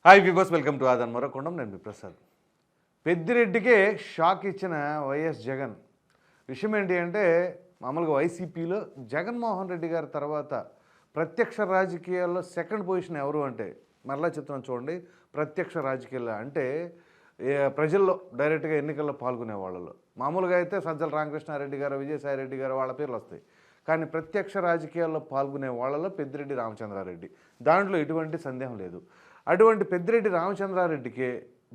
Hi viewers, welcome to ఆదన్ మరొకొండం. నేను మీ ప్రసాద్. పెద్దిరెడ్డికే షాక్ ఇచ్చిన వైఎస్ జగన్. విషయం ఏంటి అంటే, మామూలుగా వైసీపీలో జగన్మోహన్ రెడ్డి గారి తర్వాత ప్రత్యక్ష రాజకీయాల్లో సెకండ్ పొజిషన్ ఎవరు అంటే, మరలా చెప్తున్నాను చూడండి, ప్రత్యక్ష రాజకీయాల్లో అంటే ప్రజల్లో డైరెక్ట్గా ఎన్నికల్లో పాల్గొనే వాళ్ళలో మామూలుగా అయితే సజ్జల రామకృష్ణారెడ్డి గారు, విజయసాయిరెడ్డి గారు వాళ్ళ పేర్లు వస్తాయి. కానీ ప్రత్యక్ష రాజకీయాల్లో పాల్గొనే వాళ్ళలో పెద్దిరెడ్డి రామచంద్రారెడ్డి, దాంట్లో ఎటువంటి సందేహం లేదు. అటువంటి పెద్దిరెడ్డి రామచంద్రారెడ్డికి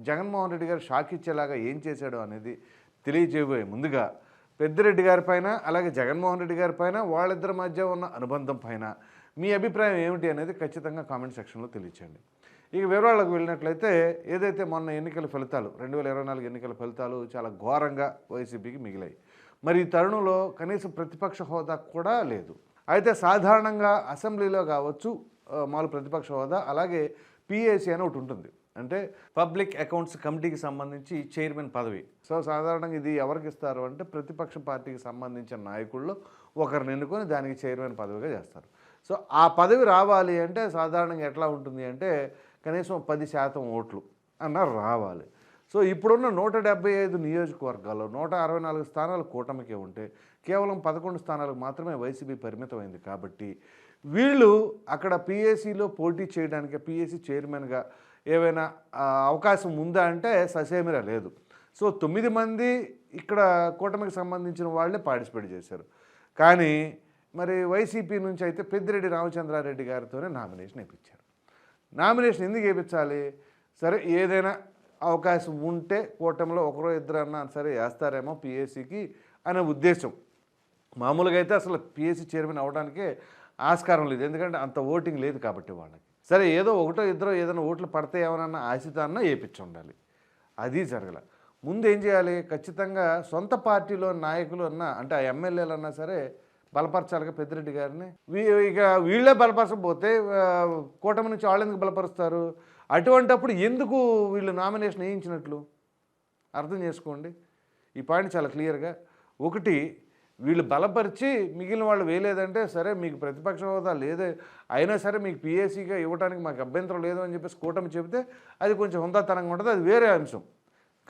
జగన్మోహన్ రెడ్డి గారు షాక్ ఇచ్చేలాగా ఏం చేశాడు అనేది తెలియజేయబోయే ముందుగా, పెద్దిరెడ్డి గారి పైన అలాగే జగన్మోహన్ రెడ్డి గారి పైన వాళ్ళిద్దరి మధ్య ఉన్న అనుబంధం పైన మీ అభిప్రాయం ఏమిటి అనేది ఖచ్చితంగా కామెంట్ సెక్షన్లో తెలియచేయండి. ఇక వివరాలకు వెళ్ళినట్లయితే, ఏదైతే మొన్న ఎన్నికల ఫలితాలు 2024 ఎన్నికల ఫలితాలు చాలా ఘోరంగా వైసీపీకి మిగిలాయి. మరి ఈ తరుణంలో కనీసం ప్రతిపక్ష హోదా కూడా లేదు. అయితే సాధారణంగా అసెంబ్లీలో కావచ్చు, మామూలు ప్రతిపక్ష హోదా, అలాగే పిఏసీ అని ఒకటి ఉంటుంది, అంటే పబ్లిక్ అకౌంట్స్ కమిటీకి సంబంధించి చైర్మన్ పదవి. సో సాధారణంగా ఇది ఎవరికి ఇస్తారు అంటే, ప్రతిపక్ష పార్టీకి సంబంధించిన నాయకుల్లో ఒకరిని ఎన్నుకొని దానికి చైర్మన్ పదవిగా చేస్తారు. సో ఆ పదవి రావాలి అంటే సాధారణంగా ఎట్లా ఉంటుంది అంటే, కనీసం 10% ఓట్లు అన్న రావాలి. సో ఇప్పుడున్న 175 నియోజకవర్గాల్లో 164 స్థానాలు కూటమికే ఉంటే, కేవలం 11 స్థానాలకు మాత్రమే వైసీపీ పరిమితమైంది. కాబట్టి వీళ్ళు అక్కడ పిఏసీలో పోటీ చేయడానికి, పిఏసీ చైర్మన్గా ఏవైనా అవకాశం ఉందా అంటే ససేమిరా లేదు. సో 9 మంది ఇక్కడ కూటమికి సంబంధించిన వాళ్ళే పార్టిసిపేట్ చేశారు. కానీ మరి వైసీపీ నుంచి అయితే పెద్దిరెడ్డి రామచంద్రారెడ్డి గారితోనే నామినేషన్ వేయించారు. నామినేషన్ ఎందుకు వేయించాలి? సరే, ఏదైనా అవకాశం ఉంటే కూటమిలో ఒకరో ఇద్దరు అన్నా సరే వేస్తారేమో పిఏసీకి అనే ఉద్దేశం. మామూలుగా అయితే అసలు పిఏసీ చైర్మన్ అవడానికే ఆస్కారం లేదు, ఎందుకంటే అంత ఓటింగ్ లేదు కాబట్టి వాళ్ళకి. సరే, ఏదో ఒకటో ఇద్దరు ఏదైనా ఓట్లు పడతాయేమోనన్న ఆశతో అన్నా వేయించి ఉండాలి. అది జరగల. ముందు ఏం చేయాలి? ఖచ్చితంగా సొంత పార్టీలో నాయకులు అన్నా, అంటే ఆ ఎమ్మెల్యేలు అన్నా సరే బలపరచాలిగా పెద్దిరెడ్డి గారిని. ఇక వీళ్ళే బలపరచకపోతే కూటమి నుంచి వాళ్ళు ఎందుకు బలపరుస్తారు? అటువంటప్పుడు ఎందుకు వీళ్ళు నామినేషన్ వేయించినట్లు అర్థం చేసుకోండి. ఈ పాయింట్ చాలా క్లియర్గా. ఒకటి, వీళ్ళు బలపరిచి మిగిలిన వాళ్ళు వేయలేదంటే సరే, మీకు ప్రతిపక్ష హోదా లేదే అయినా సరే మీకు పిఏసీగా ఇవ్వడానికి మాకు అభ్యంతరం లేదు అని చెప్పేసి కూటమి చెబితే అది కొంచెం హుందాతనంగా ఉంటుంది, అది వేరే అంశం.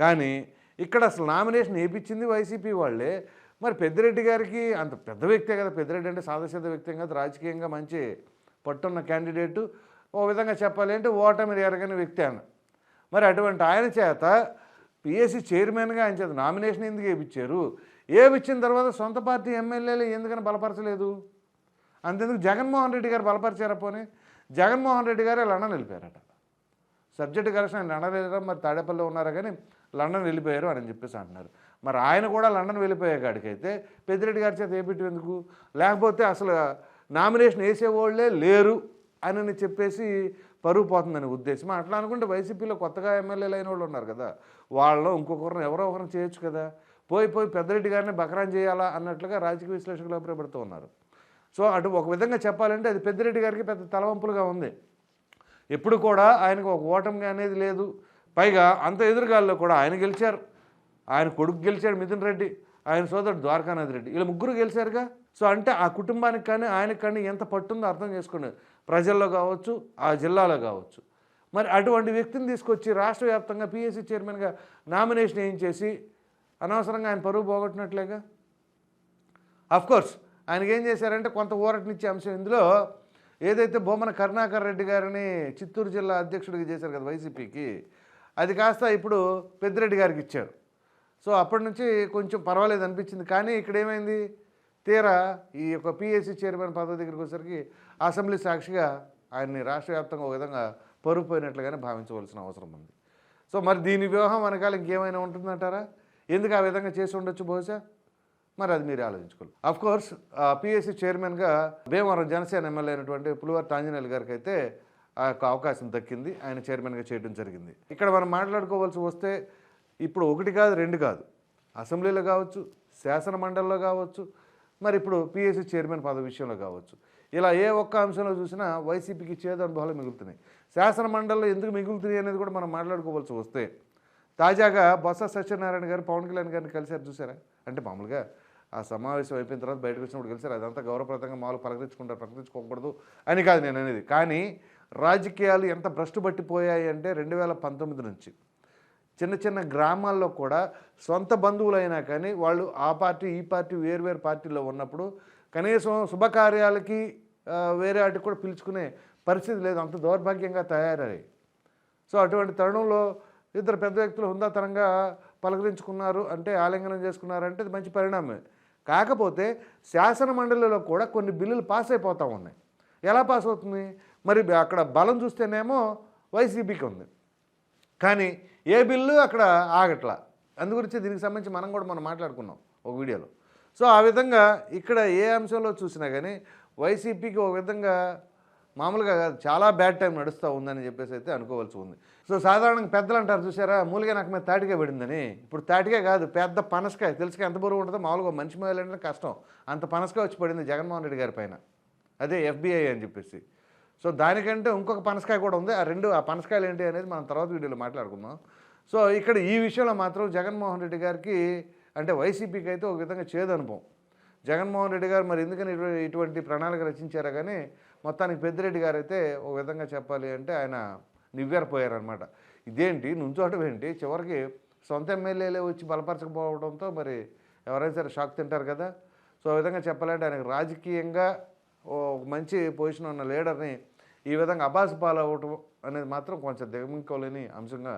కానీ ఇక్కడ అసలు నామినేషన్ వేయించింది వైసీపీ వాళ్ళే. మరి పెద్దిరెడ్డి గారికి అంత పెద్ద వ్యక్తే కదా, పెద్దిరెడ్డి అంటే సాదాసీద వ్యక్తి కదా, రాజకీయంగా మంచి పట్టున్న క్యాండిడేటు, ఓ విధంగా చెప్పాలి అంటే ఓటమి ఎరగని వ్యక్తి అన్న. మరి అటువంటి ఆయన చేత పిఏసీ చైర్మన్గా ఆయన చేత నామినేషన్ ఎందుకు వేయించారు? వేయించిన తర్వాత సొంత పార్టీ ఎమ్మెల్యేలు ఎందుకని బలపరచలేదు? అంతెందుకు జగన్మోహన్ రెడ్డి గారు బలపరిచారా? పోనీ జగన్మోహన్ రెడ్డి గారే లండన్ వెళ్ళిపోయారట. సబ్జెక్టు కరెక్షన్, ఆయన లండన్ వెళ్ళారు, మరి తాడేపల్లిలో ఉన్నారా కానీ లండన్ వెళ్ళిపోయారు అని చెప్పేసి అంటున్నారు. మరి ఆయన కూడా లండన్ వెళ్ళిపోయే కాడికైతే పెద్దిరెడ్డి గారి చేత వేయబెట్టి ఎందుకు? లేకపోతే అసలు నామినేషన్ వేసేవాళ్ళే లేరు అని చెప్పేసి పరుగు పోతుందని ఉద్దేశం. అట్లా అనుకుంటే వైసీపీలో కొత్తగా ఎమ్మెల్యేలు అయిన వాళ్ళు ఉన్నారు కదా, వాళ్ళలో ఇంకొకరిని ఎవరో ఒకరిని చేయొచ్చు కదా. పోయి పెద్దిరెడ్డి గారిని బకరాన్ చేయాలా అన్నట్లుగా రాజకీయ విశ్లేషకులు అభిప్రాయపడుతూ ఉన్నారు. సో అటు ఒక విధంగా చెప్పాలంటే అది పెద్దిరెడ్డి గారికి పెద్ద తలవంపులుగా ఉంది. ఎప్పుడు కూడా ఆయనకు ఒక ఓటమి అనేది లేదు. పైగా అంత ఎదురుగాల్లో కూడా ఆయన గెలిచారు, ఆయన కొడుకు గెలిచాడు మిథున్ రెడ్డి, ఆయన సోదరుడు ద్వారకానాథ్ రెడ్డి, ఇలా ముగ్గురు గెలిచారుగా. సో అంటే ఆ కుటుంబానికి కానీ ఆయనకు కానీ ఎంత పట్టుందో అర్థం చేసుకోండి, ప్రజల్లో కావచ్చు, ఆ జిల్లాలో కావచ్చు. మరి అటువంటి వ్యక్తిని తీసుకొచ్చి రాష్ట్ర వ్యాప్తంగా పిఎస్సీ చైర్మన్గా నామినేషన్ వేయించేసి అనవసరంగా ఆయన పరువు పోగొట్టినట్లేగా. అఫ్కోర్స్ ఆయనకి ఏం చేశారంటే కొంత ఊరటనిచ్చే అంశం ఇందులో, ఏదైతే బొమ్మన కరుణాకర్ రెడ్డి గారిని చిత్తూరు జిల్లా అధ్యక్షుడిగా చేశారు కదా వైసీపీకి, అది కాస్త ఇప్పుడు పెద్దిరెడ్డి గారికి ఇచ్చారు. సో అప్పటి నుంచి కొంచెం పర్వాలేదు అనిపించింది. కానీ ఇక్కడ ఏమైంది, తీరా ఈ యొక్క పిఎస్సీ చైర్మన్ పదవి దగ్గరికి వచ్చేసరికి అసెంబ్లీ సాక్షిగా ఆయన్ని రాష్ట్ర వ్యాప్తంగా ఒక విధంగా పరుగు పోయినట్లుగానే భావించవలసిన అవసరం ఉంది. సో మరి దీని వ్యూహం వెనకాల ఇంకేమైనా ఉంటుందంటారా? ఎందుకు ఆ విధంగా చేసి ఉండొచ్చు బహుశా? మరి అది మీరు ఆలోచించుకోవాలి. అఫ్కోర్స్ పిఎస్సీ చైర్మన్గా భీమవరం జనసేన ఎమ్మెల్యే అయినటువంటి పులివర్తి ఆంజనేయులు గారికి అయితే ఆ యొక్క అవకాశం దక్కింది, ఆయన చైర్మన్గా చేయడం జరిగింది. ఇక్కడ మనం మాట్లాడుకోవాల్సి వస్తే ఇప్పుడు ఒకటి కాదు రెండు కాదు, అసెంబ్లీలో కావచ్చు, శాసన మండలిలో కావచ్చు, మరి ఇప్పుడు పిఎస్సీ చైర్మన్ పదవి విషయంలో కావచ్చు, ఇలా ఏ ఒక్క అంశంలో చూసినా వైసీపీకి చేదు అనుభవాలు మిగులుతున్నాయి. శాసన మండలిలో ఎందుకు మిగులుతున్నాయి అనేది కూడా మనం మాట్లాడుకోవాల్సి వస్తే, తాజాగా బొత్స సత్యనారాయణ గారు పవన్ కళ్యాణ్ గారిని కలిశారు, చూసారా? అంటే మామూలుగా ఆ సమావేశం అయిపోయిన తర్వాత బయటకు వచ్చినప్పుడు కలిసారు, అదంతా గౌరవప్రదంగా మామూలు ప్రకటించుకోకూడదు అని కాదు నేను అనేది. కానీ రాజకీయాలు ఎంత భ్రష్టు పట్టిపోయాయి అంటే 2019 నుంచి చిన్న చిన్న గ్రామాల్లో కూడా సొంత బంధువులైనా కానీ వాళ్ళు ఆ పార్టీ ఈ పార్టీ వేరు పార్టీలో ఉన్నప్పుడు కనీసం శుభకార్యాలకి వేరే వాటికి కూడా పిలుచుకునే పరిస్థితి లేదు, అంత దౌర్భాగ్యంగా తయారయ్యాయి. సో అటువంటి తరుణంలో ఇద్దరు పెద్ద వ్యక్తులు హుందాతనంగా పలకరించుకున్నారు అంటే, ఆలింగనం చేసుకున్నారంటే అది మంచి పరిణామమే. కాకపోతే శాసన మండలిలో కూడా కొన్ని బిల్లులు పాస్ అయిపోతూ ఉన్నాయి. ఎలా పాస్ అవుతుంది? మరి అక్కడ బలం చూస్తేనేమో వైసీపీకి ఉంది, కానీ ఏ బిల్లు అక్కడ ఆగట్లా. అందుగురించి దీనికి సంబంధించి మనం మాట్లాడుకున్నాం ఒక వీడియోలో. సో ఆ విధంగా ఇక్కడ ఏ అంశంలో చూసినా కానీ వైసీపీకి ఒక విధంగా మామూలుగా కాదు, చాలా బ్యాడ్ టైం నడుస్తూ ఉందని చెప్పేసి అయితే అనుకోవాల్సి ఉంది. సో సాధారణంగా పెద్దలు అంటారు చూసారా, మూలిగా నాకు మీద తాటికాయ పడిందని. ఇప్పుడు తాటికాయ కాదు, పెద్ద పనసకాయ. తెలుసుగా ఎంత బరువు ఉంటుందో, మామూలుగా మనిషి మొదలంటే కష్టం, అంత పనసకాయ వచ్చి పడింది జగన్మోహన్ రెడ్డి గారి పైన. అదే FBI అని చెప్పేసి. సో దానికంటే ఇంకొక పనసకాయ కూడా ఉంది. ఆ పనసకాయలు ఏంటి అనేది మనం తర్వాత వీడియోలో మాట్లాడుకుందాం. సో ఇక్కడ ఈ విషయంలో మాత్రం జగన్మోహన్ రెడ్డి గారికి అంటే వైసీపీకి అయితే ఒక విధంగా చేదు అనుభవం. జగన్మోహన్ రెడ్డి గారు మరి ఎందుకని ఇటువంటి ప్రణాళిక రచించారా కానీ మొత్తానికి పెద్దిరెడ్డి గారు అయితే ఒక విధంగా చెప్పాలి అంటే ఆయన నివ్వెరపోయారనమాట. ఇదేంటి నుంచోటం ఏంటి, చివరికి సొంత ఎమ్మెల్యేలే వచ్చి బలపరచకపోవడంతో మరి ఎవరైనా సరే షాక్ తింటారు కదా. సో ఆ విధంగా చెప్పాలంటే ఆయనకు రాజకీయంగా ఒక మంచి పొజిషన్ ఉన్న లీడర్ని ఈ విధంగా అబాసు పాలవటం అనేది మాత్రం కొంచెం దిగమించుకోలేని అంశంగా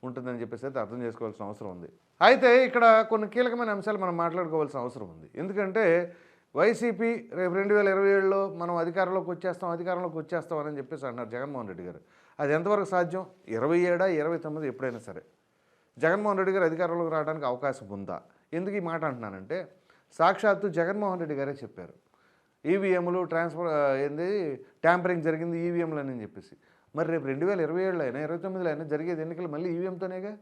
ఉంటుందని చెప్పేసి అయితే అర్థం చేసుకోవాల్సిన అవసరం ఉంది. అయితే ఇక్కడ కొన్ని కీలకమైన అంశాలు మనం మాట్లాడుకోవాల్సిన అవసరం ఉంది. ఎందుకంటే వైసీపీ రేపు 2027లో మనం అధికారంలోకి వచ్చేస్తాం అని చెప్పేసి అన్నారు జగన్మోహన్ రెడ్డి గారు. అది ఎంతవరకు సాధ్యం? 27, 29 ఎప్పుడైనా సరే జగన్మోహన్ రెడ్డి గారు అధికారంలోకి రావడానికి అవకాశం ఉందా? ఎందుకు ఈ మాట అంటున్నానంటే, సాక్షాత్తు జగన్మోహన్ రెడ్డి గారే చెప్పారు ఈవీఎంలు ట్యాంపరింగ్ జరిగింది ఈవీఎంలు అని చెప్పేసి. మరి రేపు 2027లో అయినా 29లో అయినా జరిగేది ఎన్నికలు మళ్ళీ ఈవీఎంతోనేగా.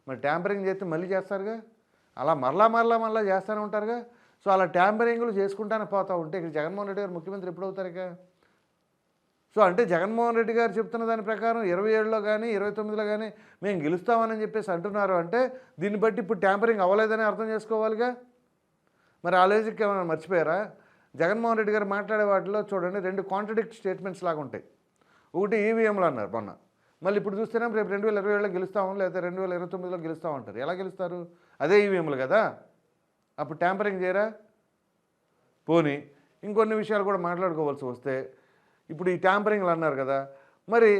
మరి ట్యాంపరింగ్ చేస్తే మళ్ళీ చేస్తారుగా, అలా మరలా చేస్తూనే ఉంటారుగా. సో అలా ట్యాంపరింగ్లు చేసుకుంటానే పోతూ ఉంటే ఇక్కడ జగన్మోహన్ రెడ్డి గారు ముఖ్యమంత్రి ఎప్పుడు అవుతారు ఇక? సో అంటే జగన్మోహన్ రెడ్డి గారు చెప్తున్న దాని ప్రకారం 27లో కానీ 29లో కానీ మేము గెలుస్తామని చెప్పేసి అంటున్నారు అంటే దీన్ని బట్టి ఇప్పుడు ట్యాంపరింగ్ అవ్వలేదని అర్థం చేసుకోవాలిగా. మరి ఆ లాజిక్ ఏమైనా మర్చిపోయారా? జగన్మోహన్ రెడ్డి గారు మాట్లాడే వాటిలో చూడండి 2 కాంట్రడిక్ట్ స్టేట్మెంట్స్ లాగా ఉంటాయి. ఒకటి ఈవీఎంలు అన్నారు మొన్న, మళ్ళీ ఇప్పుడు చూస్తేనే రేపు 2027లో గెలుస్తాము లేదా 2029లో గెలుస్తామంటారు. ఎలా గెలుస్తారు? అదే ఈవీఎంలు కదా, అప్పుడు ట్యాంపరింగ్ చేయరా? పోనీ ఇంకొన్ని విషయాలు కూడా మాట్లాడుకోవాల్సి వస్తే, ఇప్పుడు ఈ ట్యాంపరింగ్లు అన్నారు కదా, మరి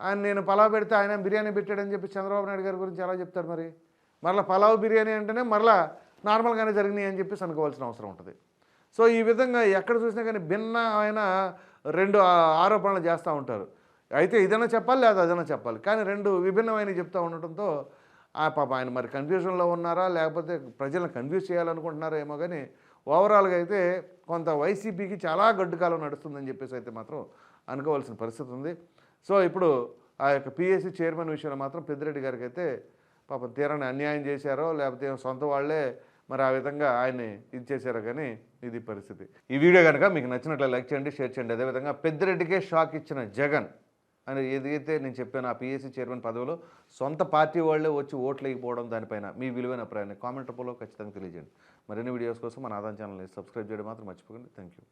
ఆయన నేను పలావ్ పెడితే ఆయన బిర్యానీ పెట్టాడని చెప్పి చంద్రబాబు నాయుడు గారి గురించి ఎలా చెప్తారు? మరి మరలా పలావ్ బిర్యానీ అంటేనే మరలా నార్మల్గానే జరిగినాయి అని చెప్పేసి అనుకోవాల్సిన అవసరం ఉంటుంది. సో ఈ విధంగా ఎక్కడ చూసినా కానీ భిన్నమైన 2 ఆరోపణలు చేస్తూ ఉంటారు. అయితే ఇదైనా చెప్పాలి లేదా అదైనా చెప్పాలి, కానీ 2 విభిన్నమైనవి చెప్తూ ఉండటంతో పాప ఆయన మరి కన్ఫ్యూజన్లో ఉన్నారా లేకపోతే ప్రజలను కన్ఫ్యూజ్ చేయాలనుకుంటున్నారా ఏమో, కానీ ఓవరాల్గా అయితే కొంత వైసీపీకి చాలా గడ్డు కాలం నడుస్తుందని చెప్పేసి అయితే మాత్రం అనుకోవాల్సిన పరిస్థితి ఉంది. సో ఇప్పుడు ఆ యొక్క PSC చైర్మన్ విషయంలో మాత్రం పెద్దిరెడ్డి గారికి అయితే పాపం తీరాన్ని అన్యాయం చేశారో లేకపోతే సొంత వాళ్ళే మరి ఆ విధంగా ఆయన్ని ఇది చేశారో కానీ ఇది పరిస్థితి. ఈ వీడియో కనుక మీకు నచ్చినట్లు లైక్ చేయండి, షేర్ చేయండి. అదేవిధంగా పెద్దిరెడ్డికే షాక్ ఇచ్చిన జగన్ అని ఏదైతే నేను చెప్పాను ఆ PSC చైర్మన్ పదవిలో సొంత పార్టీ వాళ్ళే వచ్చి ఓట్లు వేయకపోవడం దానిపైన మీ విలువైన అభిప్రాయాన్ని కామెంట్ రూపంలో ఖచ్చితంగా తెలియజేయండి. మరిన్ని వీడియోస్ కోసం మన ఆదాన్ ఛానల్ని సబ్స్క్రైబ్ చేయడం మాత్రం మర్చిపోకండి. Thank you.